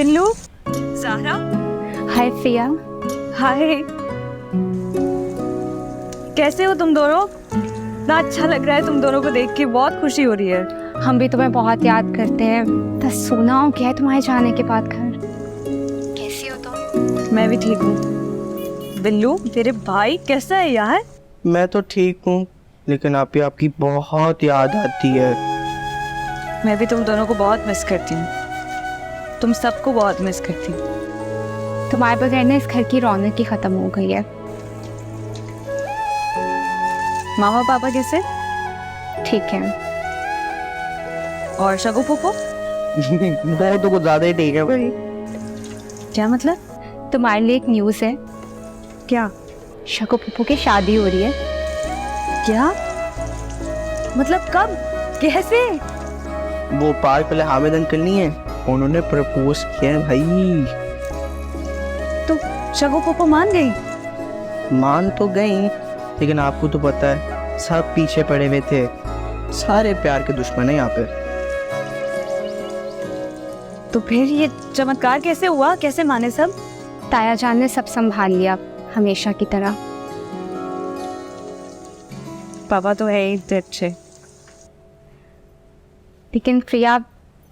बिल्लू, ज़ाहरा, हाय प्रिया। हाय। कैसे हो तुम दोनों? ना अच्छा लग रहा है तुम दोनों को देख के, बहुत खुशी हो रही है। हम भी तुम्हें बहुत याद करते हैं। बस सोना हो गया है तुम्हारे जाने के बाद घर। कैसी हो तुम? मैं भी ठीक हूँ। बिल्लू, तेरे भाई कैसा है यार? मैं तो ठीक हूँ, लेकिन आपकी बहुत याद आती है। मैं भी तुम दोनों को बहुत मिस करती हूँ। तुम सबको बहुत मिस करती हूँ। तुम्हारे बगैर ना इस घर की रौनक ही खत्म हो गई है। मामा पापा कैसे? ठीक है। और शगु पुप्पो? बहुत तो कुछ ज्यादा ही ठीक है भाई। क्या मतलब? तुम्हारे लिए एक न्यूज़ है। क्या? शगु पुप्पो की शादी हो रही है। क्या मतलब? कब? कैसे? वो पार्क पहले हामिद अंकल नहीं है, उन्होंने प्रपोज किया है भाई। तो शगु पुप्पो मान गई? मान तो गई, लेकिन आपको तो पता है सब पीछे पड़े हुए थे। सारे प्यार के दुश्मन है यहाँ पे। तो फिर ये चमत्कार कैसे हुआ? कैसे माने सब? ताया जान ने सब संभाल लिया, हमेशा की तरह। पापा तो है ही इतने अच्छे। लेकिन प्रिया,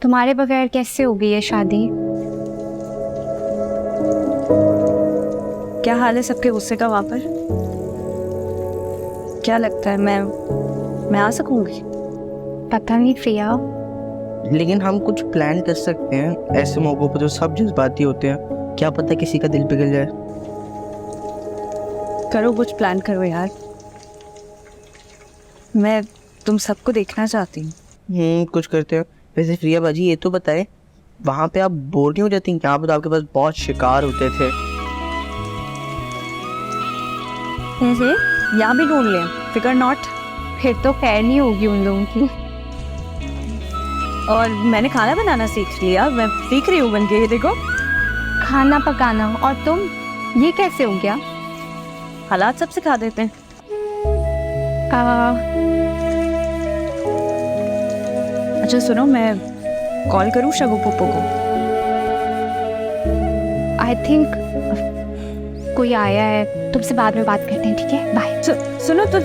तुम्हारे बगैर कैसे हो गई है शादी? क्या हाल है सबके गुस्से का वहाँ पर? क्या लगता है मैं आ सकूंगी? पता नहीं प्रिया। लेकिन हम कुछ प्लान कर सकते हैं। ऐसे मौकों पर तो सब जज्बाती होते हैं, क्या पता किसी का दिल पिघल जाए। करो, कुछ प्लान करो यार। मैं तुम सबको देखना चाहती हूँ। कुछ करते हैं। वैसे प्रिया बाजी, ये तो बताए, वहाँ पे आप बोर नहीं हो जाती? यहाँ पर तो आपके पास बहुत शिकार होते थे। यहाँ भी ढूंढ लें, फिकर नॉट। फिर तो खैर नहीं होगी उन लोगों की। और मैंने खाना बनाना सीख लिया, मैं सीख रही हूँ बन के, ये देखो। खाना पकाना? और तुम? ये कैसे हो गया? हालात सब सिखा देते हैं। अच्छा सुनो, मैं कॉल करूँ शगु पुप्पो को? आई थिंक कोई आया है, तुमसे बाद में बात करते हैं, ठीक है? बाय। सुनो तो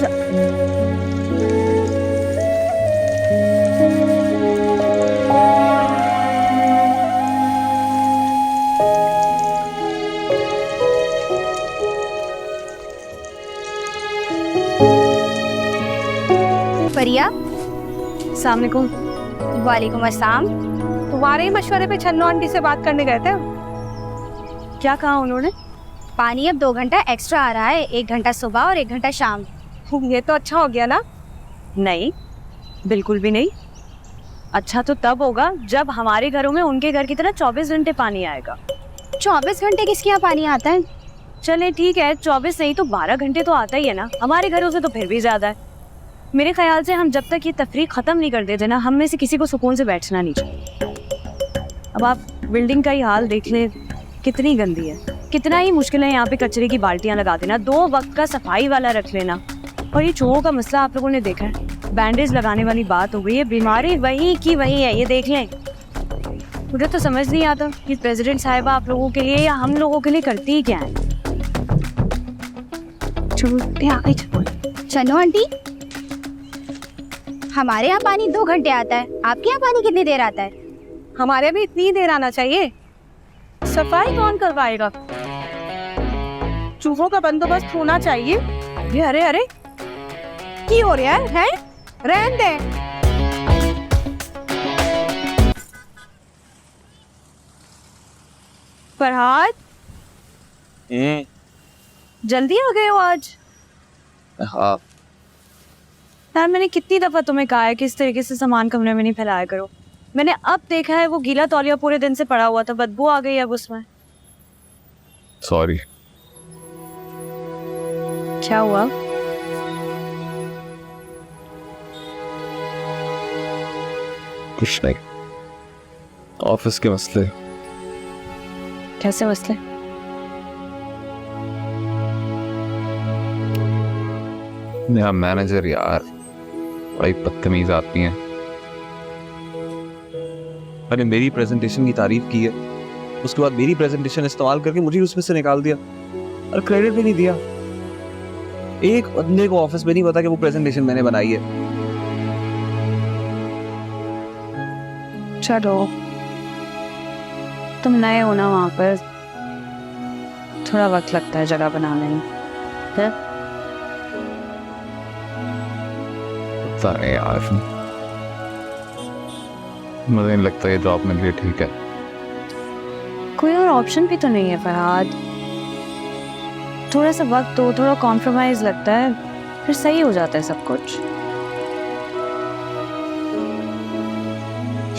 प्रिया। सामनेकुम। वालेकुम अस्सलाम। तुम्हारे ही मशवरे पे छन्नो आंटी से बात करने गए थे। क्या कहा उन्होंने? पानी अब 2 घंटा एक्स्ट्रा आ रहा है, 1 घंटा सुबह और 1 घंटा शाम। ये तो अच्छा हो गया ना? नहीं, बिल्कुल भी नहीं। अच्छा तो तब होगा जब हमारे घरों में उनके घर की तरह 24 घंटे पानी आएगा। 24 घंटे किसके यहाँ पानी आता है? चले ठीक है, 24 नहीं तो 12 घंटे तो आता ही है ना। हमारे घरों से तो फिर भी ज्यादा है। मेरे ख्याल से हम जब तक ये तफरीक खत्म नहीं कर देते ना, हम में से किसी को सुकून से बैठना नहीं चाहिए। अब आप बिल्डिंग का ही हाल देख ले, कितनी गंदी है। कितना ही मुश्किल है यहाँ पे कचरे की बाल्टियाँ लगा देना, 2 वक्त का सफाई वाला रख लेना। और ये चूहों का मसला आप लोगों ने देखा है, बैंडेज लगाने वाली बात हो गई है। बीमारी वही की वही है, ये देख लें। मुझे तो समझ नहीं आता कि प्रेसिडेंट साहिबा आप लोगों के लिए या हम लोगों के लिए करती ही क्या है। चलो आंटी, हमारे यहाँ पानी 2 घंटे आता है, आपके यहाँ पानी कितनी देर आता है? हमारे भी इतनी देर आना चाहिए। सफाई कौन करवाएगा? चूहों का बंदोबस्त होना चाहिए। ये अरे अरे की हो रहा है? रहने दे। फरहाद, जल्दी आ गए हो आज? हाँ। यार मैंने कितनी दफा तुम्हें कहा है कि इस तरीके से सामान कमरे में नहीं फैलाया करो। मैंने अब देखा है वो गीला तौलिया पूरे दिन से पड़ा हुआ था, बदबू आ गई अब उसमें। सॉरी। क्या हुआ? कुछ नहीं, ऑफिस के मसले। कैसे मसले? नया मैनेजर यार, बड़ी बदतमीज आदमी है। मैंने मेरी प्रेजेंटेशन की तारीफ की है, उसके बाद मेरी प्रेजेंटेशन इस्तेमाल करके मुझे उसमें से निकाल दिया और क्रेडिट भी नहीं दिया। एक बंदे को ऑफिस में नहीं पता कि वो प्रेजेंटेशन मैंने बनाई है। चलो, तुम नए हो ना वहां पर, थोड़ा वक्त लगता है जगह बनाने में। पता नहीं यार, मुझे नहीं लगता ये जॉब मेरे लिए ठीक है। कोई और ऑप्शन भी तो नहीं है फरहाद। थोड़ा सा वक्त दो, थोड़ा कॉम्प्रोमाइज लगता है, फिर सही हो जाता है सब कुछ।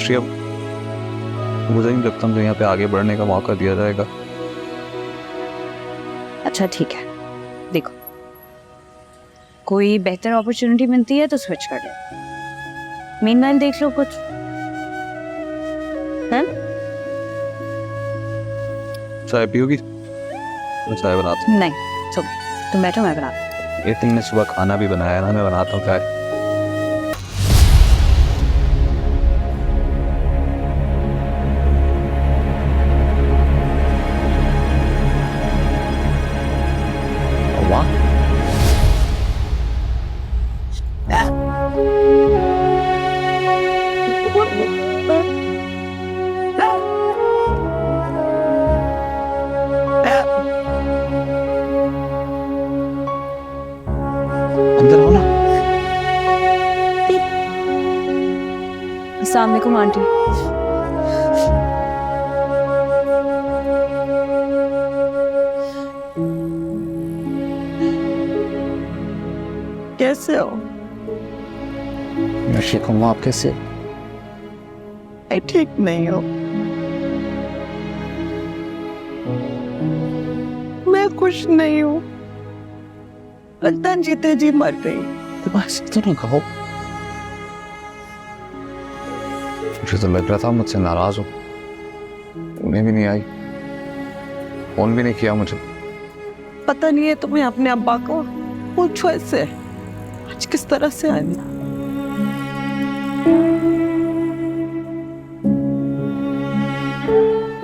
श्रेया, मुझे नहीं लगता मुझे यहाँ पे आगे बढ़ने का मौका दिया जाएगा। अच्छा ठीक है, देखो कोई बेहतर अपॉर्चुनिटी मिलती है तो स्विच कर ले। मीनवाइल देख लो कुछ। हैं? चाय पियोगी? मैं चाय बनाता नहीं, चलो तुम बैठो, मैं बनाती हूँ। ये तुमने सुबह खाना भी बनाया ना, मैं बनाता हूँ चाय। वाह, अंदर आओ ना। अस्सलाम वालेकुम आंटी। कैसे हो? मैं ठीक हूँ, आप कैसे? मैं ठीक नहीं हूँ। मैं खुश नहीं हूँ। लगता है जीते जी मर गई। तो बस तो ना कहो। मुझे तो लग रहा था मुझसे नाराज हो। उन्हें भी नहीं आई, फोन भी नहीं किया मुझे। पता नहीं है तुम्हें अपने अब्बा को पूछो ऐसे आज किस तरह से आए।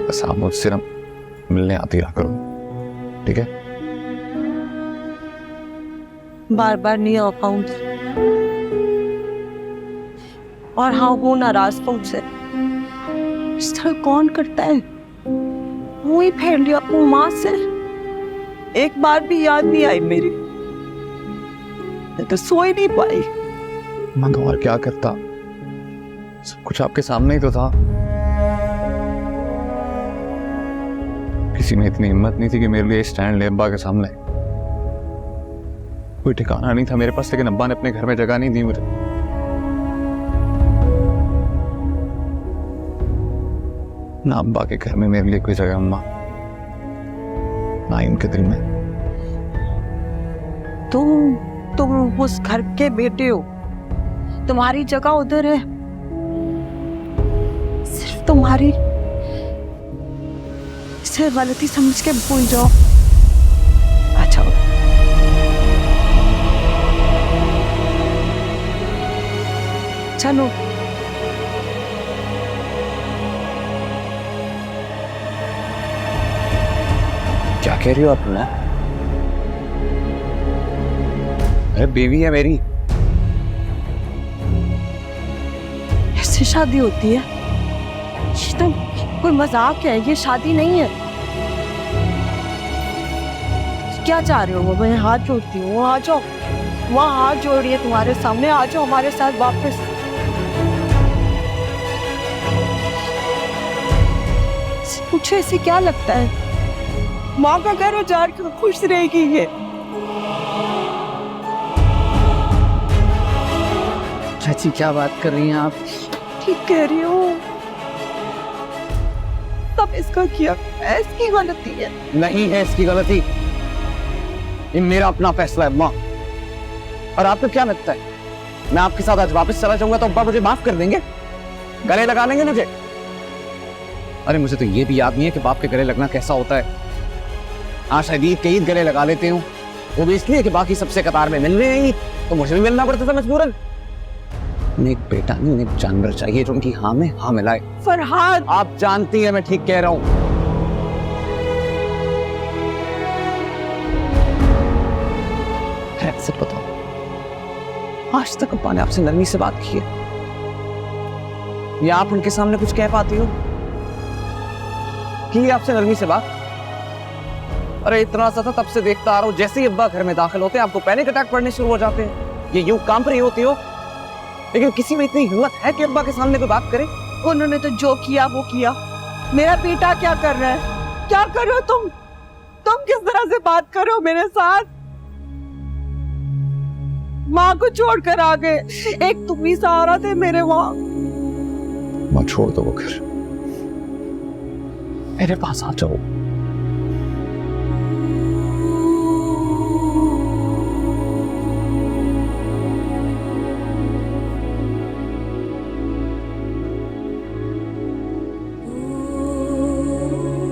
बस आप मुझसे ना मिलने आती रहा करो, ठीक है? बार बार नहीं आ पाऊंगी और हाँ हूँ नाराज तुमसे। इस तरह कौन करता है? मुंह ही फेर लिया अपनी माँ से। एक बार भी याद नहीं आई मेरी। मैं तो सो ही नहीं पाई। मैं तो और क्या करता, सब कुछ आपके सामने ही तो था। किसी में इतनी हिम्मत नहीं थी कि मेरे लिए स्टैंड ले अब्बा के सामने। कोई ठिकाना नहीं था मेरे पास, लेकिन अब्बा ने अपने घर में जगह नहीं दी मुझे। ना अब्बा के घर में मेरे लिए कोई जगह अम्मा, ना ही उनके दिल में। तुम उस घर के बेटे हो, तुम्हारी जगह उधर है। सिर्फ तुम्हारी इसे गलती समझ के भूल जाओ। अच्छा चलो। क्या कह रही हो आप? अरे बेबी है मेरी। ऐसे शादी होती है? ये तो कोई मजाक है, ये शादी नहीं है। क्या चाह रहे हो? मैं हाथ जोड़ती हूँ, आ जाओ। वहाँ हाथ जोड़ रही है तुम्हारे सामने, आ जाओ हमारे साथ वापस। पूछो इसे क्या लगता है? माँ का घर उजाड़ कर खुश रहेगी ये? चाची क्या बात कर रही हैं आप? ठीक कह रही हो। तब इसका किया इसकी गलती है? नहीं है इसकी गलती, ये मेरा अपना फैसला है माँ। और आपको क्या लगता है मैं आपके साथ आज वापस चला जाऊंगा तो अब्बा मुझे माफ कर देंगे? गले लगा लेंगे मुझे? अरे मुझे तो ये भी याद नहीं है कि बाप के गले लगना कैसा होता है। हाँ शायद ईद के ईद गले लगा लेते हूँ, वो भी इसलिए कि बाकी सबसे कतार में मिल रहे हैं, तो मुझे भी मिलना पड़ता था मजबूरन। उन्हें एक बेटा नहीं, उन्हें एक जानवर चाहिए जो उनकी हाँ में हाँ मिलाए। फरहाद, आप जानती हैं मैं ठीक कह रहा हूँ। सच बताओ, आज तक अब्बा ने आपसे नरमी से बात की है या आप उनके सामने कुछ कह पाती हो? की आपसे नरमी से बात? अरे इतना सा था, तब से देखता आ रहा हूं, जैसे ही अब्बा घर में दाखिल होते हैं आपको पैनिक अटैक पड़ने शुरू हो जाते हैं। ये यूं काम पर ही होती हो, लेकिन किसी में इतनी हिम्मत है कि अब्बा के सामने कोई बात करे? उन्होंने तो जो किया वो किया। मेरा बेटा क्या कर रहा है? क्या कर रहे हो तुम किस तरह से बात कर रहे हो मेरे साथ? माँ को छोड़कर आ गए, एक तुम ही सहारा थे मेरे वहां। माँ छोड़ दो वो घर, मेरे पास आ जाओ।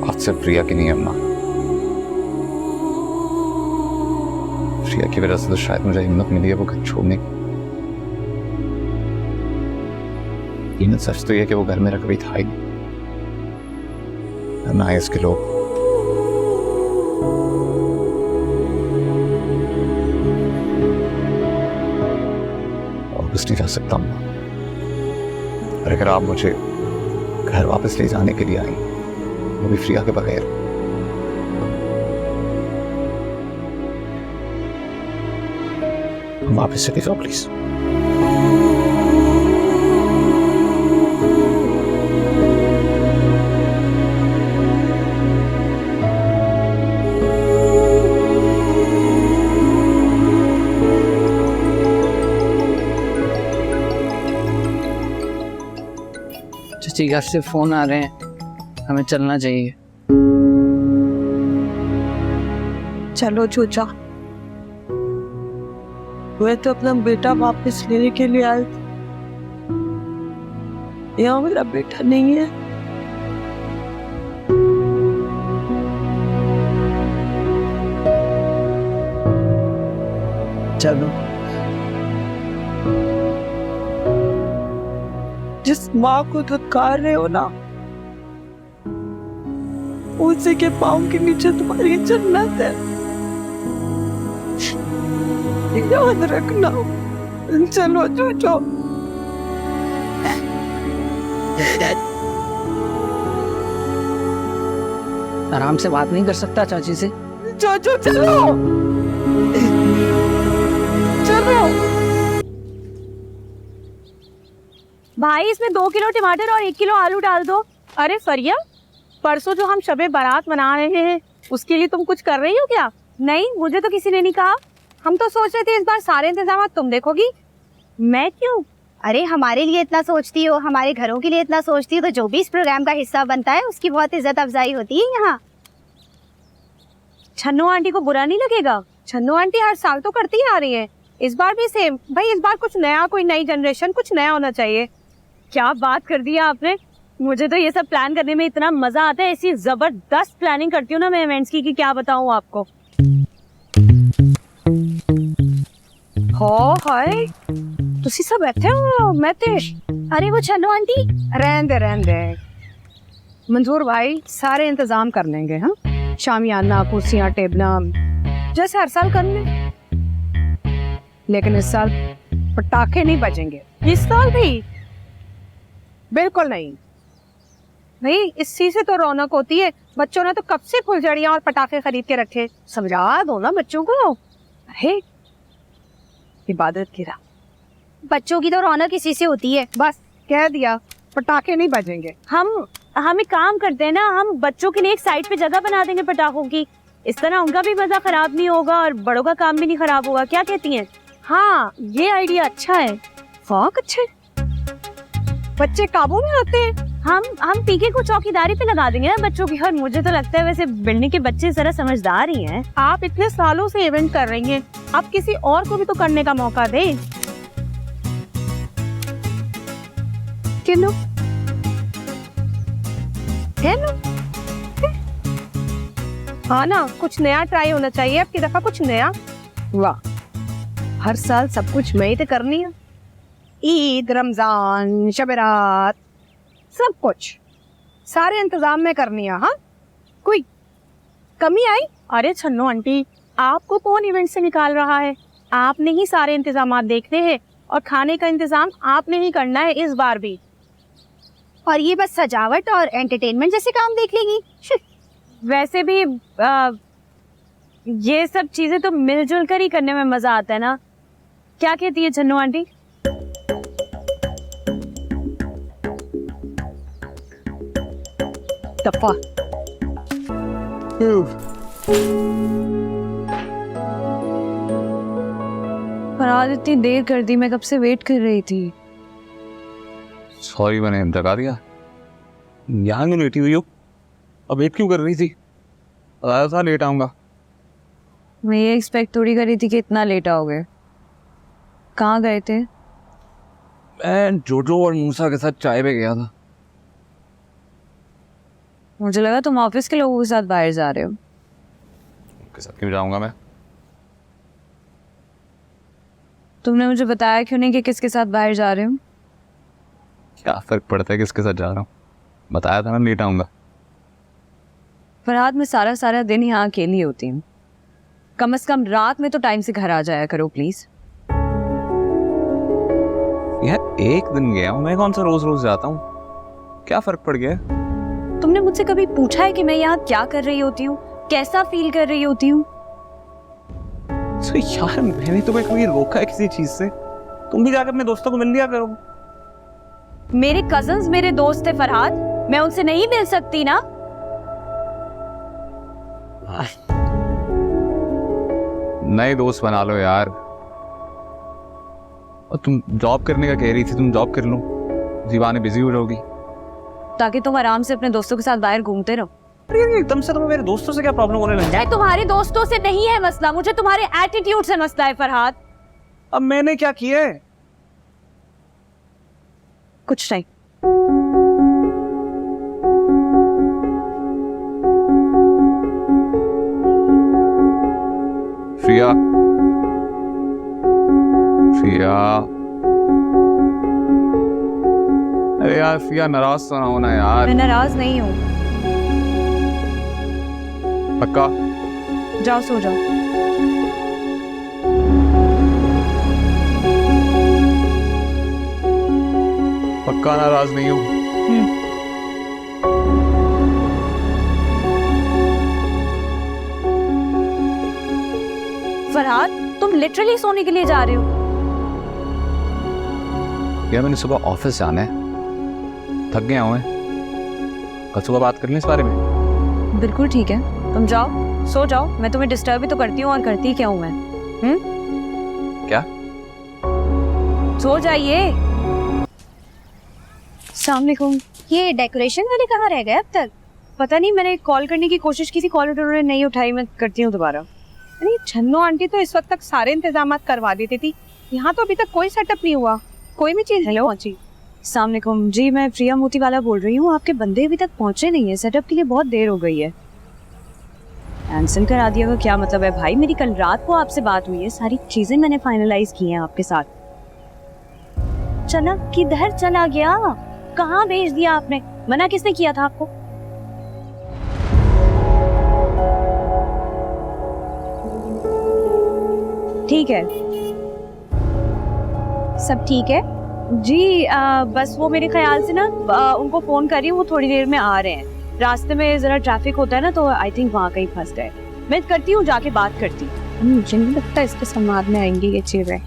आज से प्रिया की नहीं है अम्मा, प्रिया की वजह से तो शायद मुझे हिम्मत मिली है वो घर छोड़ने की। लेकिन सच तो यह कि वो घर मेरा कभी था ही नहीं, ना इसके लोग। वापस नहीं जा सकता अम्मा, और अगर आप मुझे घर वापस ले जाने के लिए आई, वो भी प्रिया के बगैर, वापस चले जाओ प्लीज। चाची घर से फोन आ रहे हैं, हमें चलना चाहिए। चलो चूचा, मैं तो अपना बेटा वापस लेने के लिए आया था। यहाँ मेरा बेटा नहीं है। चलो, जिस माँ को धुतकार रहे हो ना, उसी के पाँव के नीचे तुम्हारी जन्नत है, याद रखना। चलो चूचो। आराम से बात नहीं कर सकता चाची से? चूचो चलो चलो। भाई इसमें 2 किलो टमाटर और 1 किलो आलू डाल दो। अरे फरिया, परसों जो हम शबे बारात मना रहे हैं उसके लिए तुम कुछ कर रही हो क्या? नहीं, मुझे तो किसी ने नहीं कहा। हम तो सोच रहे थे इस बार सारे इंतजाम तुम देखोगी। मैं क्यों? अरे हमारे लिए इतना सोचती हो, हमारे घरों के लिए इतना सोचती हो, तो जो भी इस प्रोग्राम का हिस्सा बनता है उसकी बहुत इज्जत अफजाई होती है यहाँ। छन्नू आंटी को बुरा नहीं लगेगा? छन्नू आंटी हर साल तो करती आ रही है, इस बार भी सेम। भाई इस बार कुछ नया, कोई नई जनरेशन, कुछ नया होना चाहिए। क्या बात कर दिया आपने। मुझे तो ये सब प्लान करने में इतना मजा आता है। ऐसी जबरदस्त प्लानिंग करती हूँ ना मैं इवेंट्स की कि क्या बताऊँ आपको। हो हाय, तुसी सब बैठे हो? मैं ते अरे वो छन्नू आंटी, रहन दे मंजूर भाई, सारे इंतजाम कर लेंगे। हाँ, शामियाना, कुर्सियाँ, टेबला जैसे हर साल कर लें, लेकिन इस साल पटाखे नहीं बजेंगे। इस साल भी बिल्कुल नहीं भाई, इसी से तो रौनक होती है। बच्चों ने तो कब से फुलझड़ियाँ और पटाखे खरीद के रखे। समझा दो ना बच्चों को। अरे इबादत की राह, बच्चों की तो रौनक इसी से होती है। बस कह दिया, पटाखे नहीं बजेंगे। हम एक काम करते हैं ना, हम बच्चों के लिए एक साइड पे जगह बना देंगे पटाखों की। इस तरह उनका भी मजा खराब नहीं होगा और बड़ों का काम भी नहीं खराब होगा। क्या कहती हैं? हाँ, ये आइडिया अच्छा है। वाक अच्छे, बच्चे काबू में आते हैं। हम पीके को चौकीदारी पे लगा देंगे ना बच्चों की। और मुझे तो लगता है वैसे बिल्डिंग के बच्चे जरा समझदार ही हैं। आप इतने सालों से इवेंट कर रही हैं, आप किसी और को भी तो करने का मौका दें। किलो हाँ ना, कुछ नया ट्राई होना चाहिए। अब की दफा कुछ नया। वाह, हर साल सब कुछ मैं ही तो करनी है। ईद, रमजान, शब रात, सब कुछ सारे इंतजाम में करनी है। हाँ, कोई कमी आई? अरे छन्नू आंटी, आपको कौन इवेंट से निकाल रहा है? आपने ही सारे इंतजाम देखने हैं और खाने का इंतजाम आपने ही करना है इस बार भी। और ये बस सजावट और एंटरटेनमेंट जैसे काम देख लेगी। वैसे भी ये सब चीजें तो मिलजुल कर ही करने में मजा आता है ना। क्या कहती है छन्नू आंटी? टप्पा पर आज इतनी देर कर दी, मैं कब से वेट कर रही थी। सॉरी मैंने जगा दिया। यहाँ क्यों लेटी हुई हो? अब वेट क्यों कर रही थी? बताया था लेट आऊंगा। मैं ये एक्सपेक्ट थोड़ी करी थी कि इतना लेट आओगे। कहाँ गए थे? मैं जोजो और मूसा के साथ चाय पे गया था। मुझे लगा तुम ऑफिस के लोगों के साथ बाहर जा रहे हो। उनके साथ क्यों जाऊंगा मैं? तुमने मुझे बताया क्यों नहीं कि किसके साथ बाहर जा रहे हो? क्या फर्क पड़ता है किसके साथ जा रहा हूँ? बताया था ना लेट आऊंगा। फरहाद, मैं सारा दिन यहाँ अकेली होती हूँ। कम से कम रात में तो टाइम से घर आ जाया करो प्लीज। यार एक दिन गया हूँ मैं, कौन सा रोज रोज जाता हूँ? क्या फर्क पड़ गया? तुमने मुझसे कभी पूछा है कि मैं यहाँ क्या कर रही होती हूँ, कैसा फील कर रही होती हूँ? तो यार मैंने तुम्हें कभी रोका है किसी चीज से? तुम भी जाकर अपने दोस्तों को मिल लिया करो। मेरे कजन्स मेरे दोस्त थे फरहाद, मैं उनसे नहीं मिल सकती ना? नए दोस्त बना लो यार। और तुम जॉब करने का कह रही थी, तुम जॉब कर लो, जीवाने बिजी हो जाओगी। ताकि तुम आराम से अपने दोस्तों के साथ बाहर घूमते रहो। अरे एकदम से तुम्हें मेरे दोस्तों से क्या प्रॉब्लम होने लगी? तुम्हारे दोस्तों से नहीं है मसला, मुझे तुम्हारे एटीट्यूड से मसला है फरहाद। अब मैंने क्या किया है? कुछ नहीं। प्रिया, प्रिया, अरे यार प्रिया नाराज तो ना होना यार। मैं नाराज नहीं हूँ। पक्का? जाओ सो जाओ। पक्का नाराज नहीं हूँ? फरहाद, तुम लिटरली सोने के लिए जा रहे हो? यार मैंने सुबह ऑफिस जाना है, थक गया हूँ मैं। कल सुबह बात कर लें इस बारे में। बिल्कुल ठीक है, तुम जाओ सो जाओ। मैं तुम्हें डिस्टर्ब भी तो करती हूँ, और करती क्या हूँ मैं? क्या? सो जाइए। अस्सलामुअलैकुम। ये डेकोरेशन वाले कहाँ रह गए अब तक? पता नहीं, मैंने कॉल करने की कोशिश की थी, कॉल उन्होंने नहीं उठाई। मैं करती हूँ दोबारा। अरे छन्नो आंटी तो इस वक्त तक सारे इंतजाम करवा देती थी, यहाँ तो अभी तक कोई सेटअप नहीं हुआ, कोई भी चीज नहीं पहुंची। अस्सलामुअलैकुम जी, मैं प्रिया मोतीवाला बोल रही हूँ। आपके बंदे अभी तक पहुंचे नहीं है, सेटअप के लिए बहुत देर हो गई है। कैंसिल करा दिया का क्या मतलब है भाई? मेरी कल रात को आपसे बात हुई है, सारी चीजें मैंने फाइनलाइज की हैं आपके साथ। चला किधर चला गया? कहाँ भेज दिया आपने? मना किसने किया था आपको? ठीक है, सब ठीक है? जी बस वो मेरे ख्याल से ना उनको फोन कर रही हूँ, वो थोड़ी देर में आ रहे हैं। रास्ते में जरा ट्रैफिक होता है ना, तो आई थिंक वहाँ कहीं फंस गए। मैं करती हूँ, जाके बात करती हूँ। मुझे नहीं लगता इसके समाज में आएंगी ये चीजें।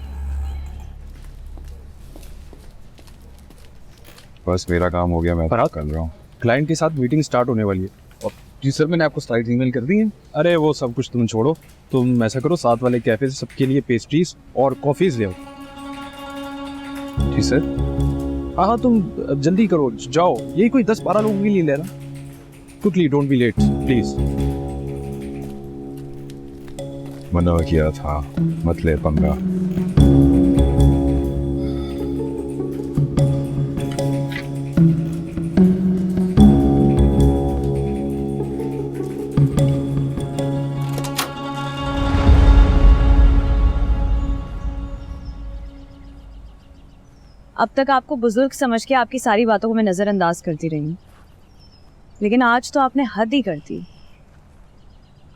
बस मेरा काम हो गया, मैं कर रहा हूँ। क्लाइंट के साथ मीटिंग स्टार्ट होने वाली है। जी सर, मैंने आपको स्लाइड्स ईमेल कर दी हैं। अरे वो सब कुछ तुम छोड़ो, तुम ऐसा करो साथ वाले कैफे से सबके लिए पेस्ट्रीज और कॉफीज ले आओ। जी सर। हाँ तुम जल्दी करो, जाओ। यही कोई 10-12 लोगों के लिए ले रहा। Quickly, don't be late please. मना किया था, मत ले पंगा। अब तक आपको बुजुर्ग समझ के आपकी सारी बातों को मैं नजरअंदाज करती रही हूँ, लेकिन आज तो आपने हद ही कर दी।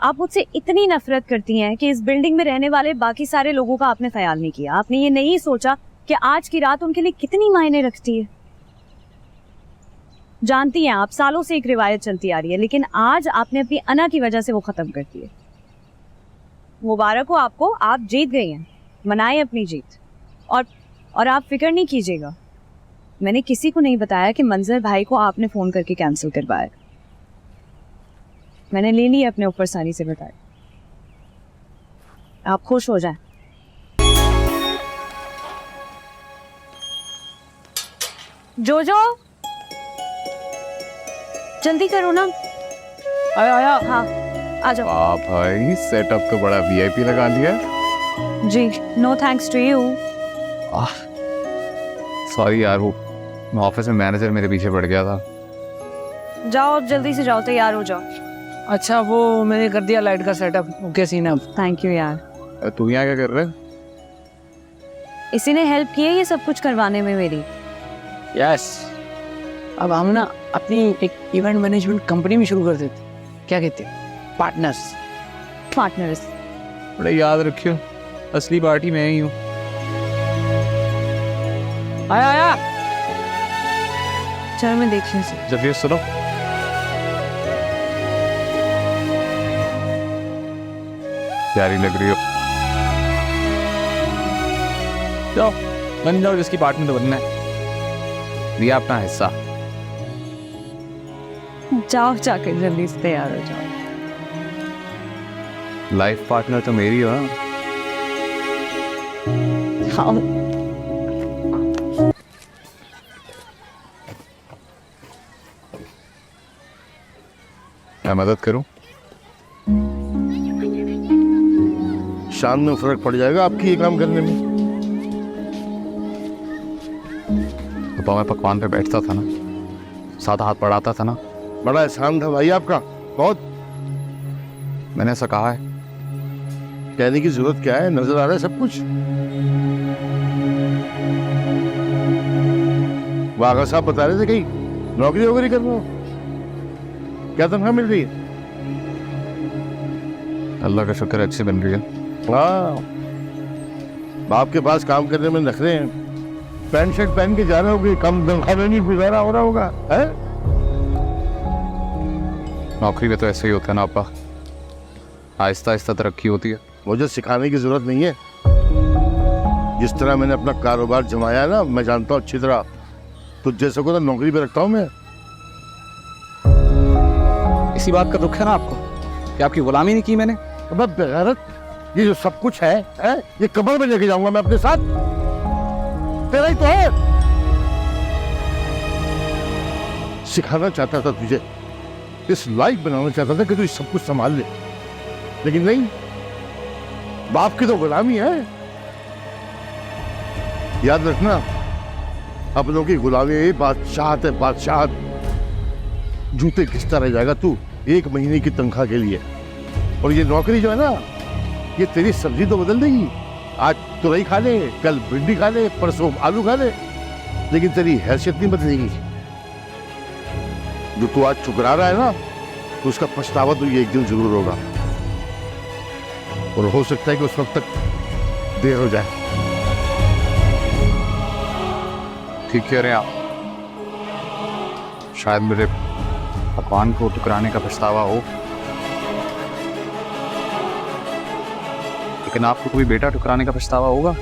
आप मुझसे इतनी नफरत करती हैं कि इस बिल्डिंग में रहने वाले बाकी सारे लोगों का आपने ख्याल नहीं किया। आपने ये नहीं सोचा कि आज की रात उनके लिए कितनी मायने रखती है। जानती हैं आप, सालों से एक रिवायत चलती आ रही है, लेकिन आज आपने अपनी अना की वजह से वो खत्म कर दी है। मुबारक हो आपको, आप जीत गई हैं। मनाएं अपनी जीत। और आप फिक्र नहीं कीजिएगा, मैंने किसी को नहीं बताया कि मंजर भाई को आपने फोन करके कैंसिल करवाया। मैंने ले ली अपने ऊपर सारी जिम्मेदारी। आप खुश हो जाएं। जोजो जल्दी करो ना। आया हाँ आ जाओ। वाह भाई, सेटअप तो बड़ा वीआईपी लगा लिया। जी no thanks to you. Sorry यार, वो ऑफिस में मैनेजर मेरे पीछे पड़ गया था। जाओ जल्दी से जाओ, तैयार हो जाओ। अच्छा, वो मैंने कर दिया लाइट का सेटअप। ओके सीन अब। थैंक यू यार। तू यहाँ क्या कर रहे है? इसी ने हेल्प की है ये सब कुछ करवाने में मेरी। यस, अब हम ना अपनी एक इवेंट मैनेजमेंट कंपनी में शुरू कर देते। क्या कहते हैं? पार्टनर्स। बड़े याद रखियो, असली पार्टी मैं ही हूँ। आया चलो मैं देख लूँ इसे। जब ये सुनो, प्यारी लग रही हो। जाओ बन जाओ, जिसकी पार्टनर तो बनना है। दिया अपना हिस्सा। जाओ जाकर जल्दी से तैयार हो जाओ। लाइफ पार्टनर तो मेरी हो। हाँ मैं मदद करूं? शाम में फर्क पड़ जाएगा आपकी ये काम करने में। तो मैं पकवान पे बैठता था ना, साथ हाथ बढ़ाता था ना। बड़ा एहसान था भाई आपका, बहुत। मैंने ऐसा कहा है। कहने की जरूरत क्या है, नजर आ रहा है सब कुछ। वागा साहब बता रहे थे कहीं नौकरी वोकरी कर रहे हो, क्या तनख्वाह मिल रही है? अल्लाह का शुक्र अच्छी बन रही है। हाँ, बाप के पास काम करने में नखरे हैं। पैंट शर्ट पहन के जा रहे होगे, कम तनख्वाह में नहीं गुजारा हो रहा होगा है? नौकरी में तो ऐसे ही होता है ना आपा, आहिस्ता आहिस्ता तरक्की होती है। मुझे सिखाने की जरूरत नहीं है। जिस तरह मैंने अपना कारोबार जमाया है ना, मैं जानता हूँ अच्छी तरह। तुझ जैसे को तो नौकरी पे रखता हूँ मैं। इसी बात का दुख है ना आपको कि आपकी गुलामी नहीं की मैंने। अब बेगैरत, ये जो सब कुछ है ये कब्र में लेके जाऊंगा मैं अपने साथ। तेरा ही तो है। सिखाना चाहता था तुझे, इस लायक बनाना चाहता था कि तू सब कुछ संभाल ले, लेकिन नहीं, बाप की तो गुलामी है। याद रखना, अपनों की गुलामी बादशाहत है, बादशाहत। जूते घिसता रह जाएगा तू 1 महीने की तनख्वाह के लिए। और ये नौकरी जो है ना, ये तेरी सब्जी तो बदल देगी। आज तुरई खा ले, कल भिंडी खा ले, परसों आलू खा ले, लेकिन तेरी हैसियत नहीं बदलेगी। जो तू आज ठुकरा रहा है ना, तो उसका पछतावा तो ये एक दिन जरूर होगा। और हो सकता है कि उस वक्त तक देर हो जाए। ठीक कह रहे हैं आप। शायद मेरे पकवान को टुकराने का पछतावा हो, लेकिन आपको कोई बेटा टुकराने का पछतावा होगा?